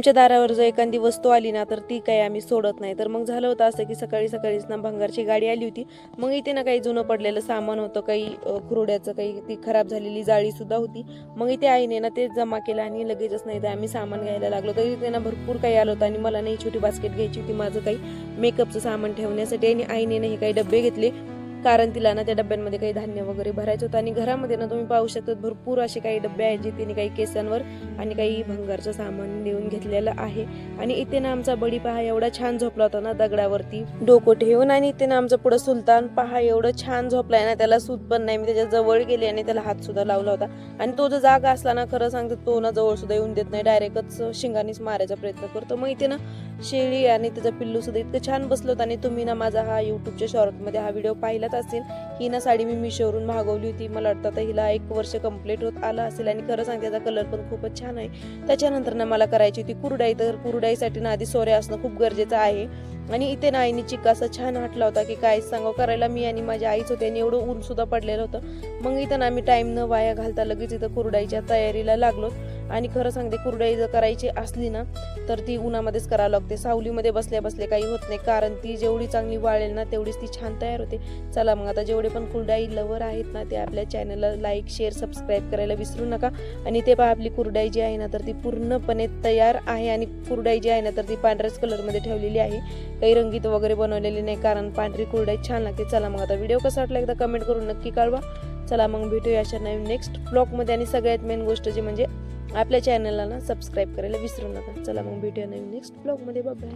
आमच्या दारावर जर एखादी वस्तू आली ना तर ती काही आम्ही सोडत नाही. तर मग झालं होतं असं की सकाळीच ना भंगारची गाडी आली होती. मग इथे ना काही जुनं पडलेलं सामान होतं, काही कुरड्याचं, काही ती खराब झालेली जाळी सुद्धा होती. मग इथे आईने ना ते जमा केलं आणि लगेचच नाही तर आम्ही सामान घ्यायला लागलो. तर इथे ना भरपूर काही आलं होतं आणि मला नाही छोटी बास्केट घ्यायची होती माझं काही मेकअपचं सामान ठेवण्यासाठी. आणि आईने नाही काही डबे घेतले, कारण तिला ना त्या डब्यांमध्ये काही धान्य वगैरे भरायचं होतं. आणि घरामध्ये ना तुम्ही पाहू शकता भरपूर असे काही डबे आहेत जे तिने काही केसांवर आणि काही भंगारचं सामान देऊन घेतलेलं आहे. आणि इथे ना आमचा बडी पहा एवढा छान झोपला होता ना दगडावरती डोकं ठेवून. आणि इथे ना आमचा पुढं सुलतान पहा एवढं छान झोपलाय ना, त्याला सूत पण नाही. मी त्याच्या जवळ गेले आणि त्याला हात सुद्धा लावला होता. आणि तो जर जागा असला ना, खरं सांगतो तो ना जवळ सुद्धा येऊन देत नाही, डायरेक्टच शिंगानीच मारायचा प्रयत्न करतो. मग इथे ना शेळी आणि त्याचा पिल्लू सुद्धा इतकं छान बसलं होतं. आणि तुम्ही ना माझा हा युट्यूबच्या शॉर्टमध्ये हा व्हिडिओ पाहिलाच असेल. ही ना साडी मी मिशोवरून मागवली होती. मला वाटतं आता हिला 1 वर्ष कंप्लीट होत आलं असेल. आणि खरं सांगते त्याचा कलर पण खूपच छान आहे. त्याच्यानंतर ना मला करायची होती कुरडाई. तर कुरडाईसाठी ना आधी सोऱ्या असणं खूप गरजेचं आहे. आणि इथे ना आईने चिक्का असा छान हाटला होता की काय सांगावं, करायला मी आणि माझ्या आईच होते आणि एवढं ऊन सुद्धा पडलेलं होतं. मग इथं ना आम्ही टाइम न वाया घालता लगेच इथं कुरडाईच्या तयारीला लागलो. आणि खरं सांगते कुरडाई जर करायची असली ना तर ती उन्हामध्येच करावं लागते, सावलीमध्ये बसल्या बसल्या काही होत नाही, कारण ती जेवढी चांगली वाळेल ना तेवढीच ती छान तयार होते. चला मग आता जेवढे पण कुरडाई लवर आहेत ना ते आपल्या चॅनलला लाईक शेअर सबस्क्राईब करायला विसरू नका. आणि ते पहा आपली कुरडाई जी आहे ना तर ती पूर्णपणे तयार आहे. आणि कुरडाई जी आहे ना तर ती पांढऱ्याच कलरमध्ये ठेवलेली आहे, काही रंगीत वगैरे बनवलेली नाही, कारण पांढरी कुरडाई छान लागते. चला मग आता व्हिडिओ कसा वाटला एकदा कमेंट करून नक्की कळवा. चला मग भेटूया अशा नवीन नेक्स्ट ब्लॉगमध्ये. आणि सगळ्यात मेन गोष्ट जी म्हणजे आपल्या चॅनलला ना सबस्क्राईब करायला विसरू नका. चला मग भेटूया नवीन नेक्स्ट ब्लॉगमध्ये. Bye bye.